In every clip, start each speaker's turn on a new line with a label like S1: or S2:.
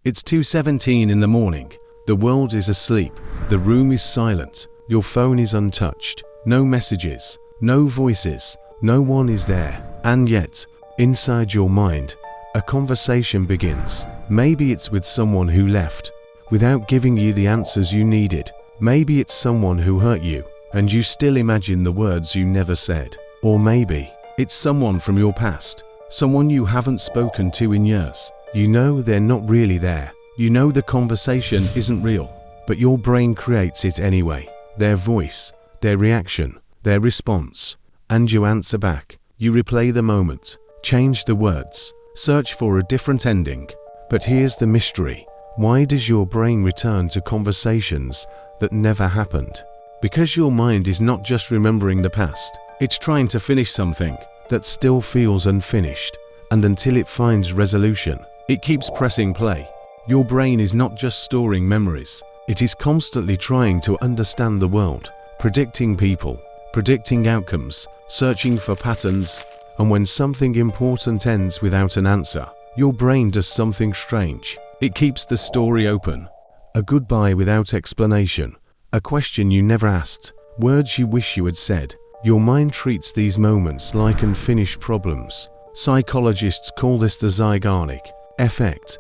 S1: It's 2:17 in the morning. The world is asleep. The room is silent. Your phone is untouched. No messages, no voices, no one is there. And yet, inside your mind, a conversation begins. Maybe it's with someone who left, without giving you the answers you needed. Maybe it's someone who hurt you, and you still imagine the words you never said. Or maybe it's someone from your past, someone you haven't spoken to in years. You know they're not really there. You know the conversation isn't real, but your brain creates it anyway. Their voice, their reaction, their response, and you answer back. You replay the moment, change the words, search for a different ending. But here's the mystery. Why does your brain return to conversations that never happened? Because your mind is not just remembering the past, it's trying to finish something that still feels unfinished. And until it finds resolution, it keeps pressing play. Your brain is not just storing memories, it is constantly trying to understand the world, predicting people, predicting outcomes, searching for patterns. And when something important ends without an answer, your brain does something strange. It keeps the story open. A goodbye without explanation, a question you never asked, words you wish you had said. Your mind treats these moments like unfinished problems. Psychologists call this the Zeigarnik effect.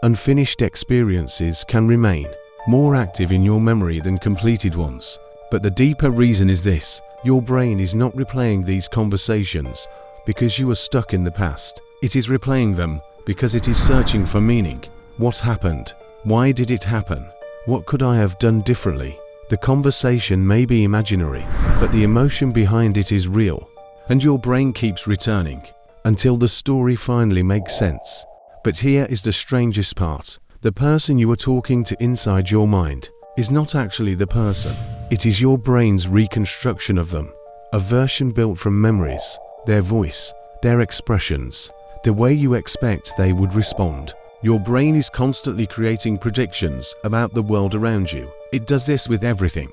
S1: Unfinished experiences can remain more active in your memory than completed ones. But the deeper reason is this: your brain is not replaying these conversations because you are stuck in the past. It is replaying them because it is searching for meaning. What happened? Why did it happen? What could I have done differently? The conversation may be imaginary, but the emotion behind it is real. And your brain keeps returning until the story finally makes sense. But here is the strangest part. The person you are talking to inside your mind is not actually the person. It is your brain's reconstruction of them. A version built from memories, their voice, their expressions, the way you expect they would respond. Your brain is constantly creating predictions about the world around you. It does this with everything,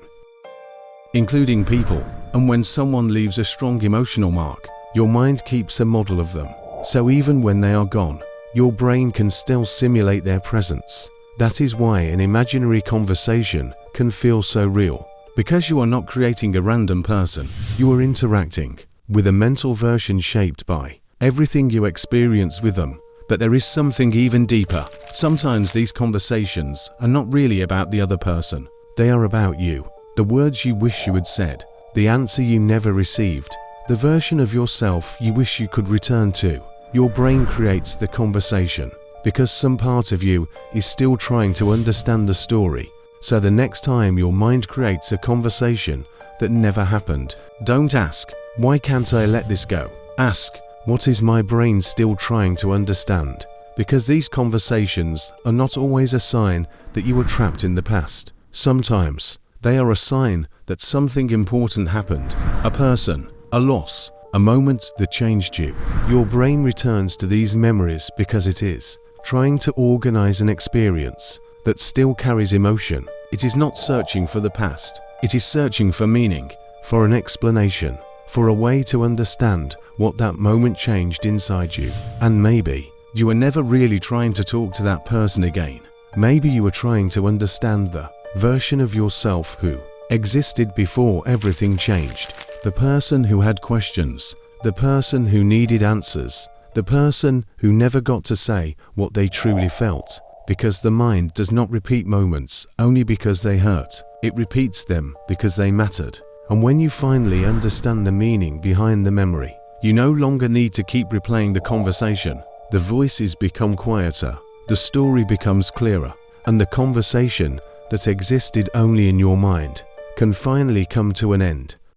S1: including people. And when someone leaves a strong emotional mark, your mind keeps a model of them. So even when they are gone, your brain can still simulate their presence. That is why an imaginary conversation can feel so real. Because you are not creating a random person, you are interacting with a mental version shaped by everything you experience with them. But there is something even deeper. Sometimes these conversations are not really about the other person. They are about you. The words you wish you had said, the answer you never received, the version of yourself you wish you could return to. Your brain creates the conversation because some part of you is still trying to understand the story. So the next time your mind creates a conversation that never happened, don't ask, "Why can't I let this go?" Ask, "What is my brain still trying to understand?" Because these conversations are not always a sign that you were trapped in the past. Sometimes they are a sign that something important happened, a person, a loss, a moment that changed you. Your brain returns to these memories because it is trying to organize an experience that still carries emotion. It is not searching for the past. It is searching for meaning, for an explanation, for a way to understand what that moment changed inside you. And maybe you were never really trying to talk to that person again. Maybe you were trying to understand the version of yourself who existed before everything changed. The person who had questions, the person who needed answers, the person who never got to say what they truly felt. Because the mind does not repeat moments only because they hurt. It repeats them because they mattered. And when you finally understand the meaning behind the memory, you no longer need to keep replaying the conversation. The voices become quieter, the story becomes clearer, and the conversation that existed only in your mind can finally come to an end.